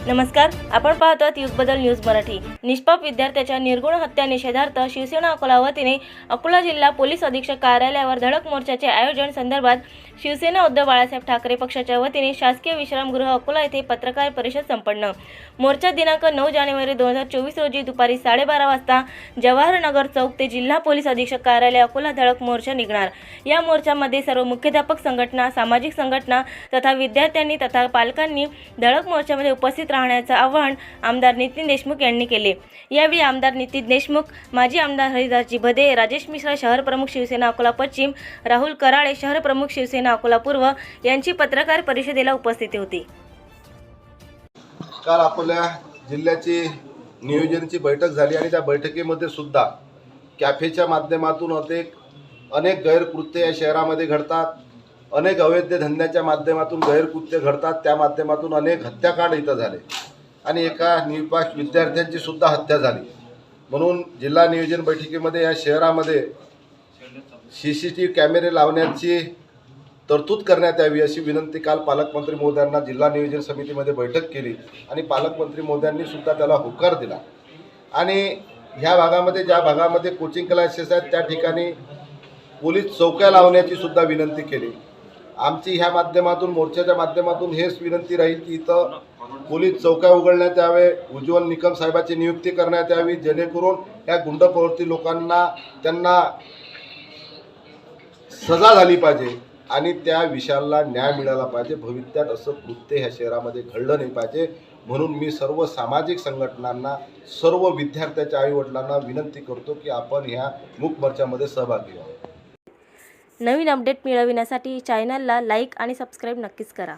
नमस्कार, आपण पाहतो युग बदल न्यूज मराठी। निष्पाप विद्यार्थ्याच्या निर्गुण हत्या निषेधार्थ शिवसेना अकोला वतीने अकोला जिल्हा पोलीस अधीक्षक कार्यालयावर धडक मोर्चाचे आयोजन संदर्भात शिवसेना उद्धव बाळासाहेब ठाकरे पक्षाच्या वतीने शासकीय विश्रामगृह अकोला येथे पत्रकार परिषद संपन्न। मोर्चा दिनांक 9 जानेवारी 2024 रोजी दुपारी 12:30 वाजता जवाहरनगर चौक ते जिल्हा पोलीस अधीक्षक कार्यालय अकोला धडक मोर्चा निघणार। या मोर्चामध्ये सर्व मुख्याध्यापक संघटना, सामाजिक संघटना तथा विद्यार्थ्यांनी तथा पालकांनी धडक मोर्चामध्ये उपस्थित राहण्याचे आवाहन आमदार नितीन देशमुख यांनी केले। यावेळी आमदार नितीन देशमुख, माजी आमदार हरिदासजी भदे, राजेश मिश्रा शहर प्रमुख शिवसेना अकोला पश्चिम, राहुल कराळे शहर प्रमुख शिवसेना अकोला पूर्व यांची पत्रकार परिषदेला उपस्थिती होती। काल आपल्या जिल्ह्याची नियोजनाची बैठक झाली आणि त्या बैठकीमध्ये सुद्धा कॅफेच्या माध्यमातून अनेक गैरकृत्य या शहरामध्ये घडतात, अनेक अवैध धंद्याच्या माध्यमातून गैरकृत्य घडतात, त्या माध्यमातून अनेक हत्याकांड इथं झाले आणि एका निष्पाप विद्यार्थ्यांची सुद्धा हत्या झाली। म्हणून जिल्हा नियोजन बैठकीमध्ये या शहरामध्ये CCTV कॅमेरे लावण्याची तरतूद करण्यात यावी अशी विनंती काल पालकमंत्री महोदयांना जिल्हा नियोजन समितीमध्ये बैठक केली आणि पालकमंत्री महोदयांनी सुद्धा त्याला होकार दिला। आणि ह्या भागामध्ये ज्या भागामध्ये कोचिंग क्लासेस आहेत त्या ठिकाणी पोलीस चौक्या लावण्याची सुद्धा विनंती केली। आमची ह्या माध्यमातून मोर्चाच्या माध्यमातून हेच विनंती राहील की इथं पोलीस चौक्या उघडण्यात यावे, उज्ज्वल निकम साहेबांची नियुक्ती करण्यात यावी, जेणेकरून या गुंड प्रवृत्ती लोकांना त्यांना सजा झाली पाहिजे आणि त्या विषयाला न्याय मिळाला पाहिजे। भविष्यात असं कृत्य ह्या शहरामध्ये घडलं नाही पाहिजे। म्हणून मी सर्व सामाजिक संघटनांना, सर्व विद्यार्थ्याच्या आईवडिलांना विनंती करतो की आपण ह्या मूक मोर्चामध्ये सहभागी व्हावे। नवीन अपडेट मिळविण्यासाठी चॅनलला लाईक आणि सबस्क्राईब नक्कीच करा।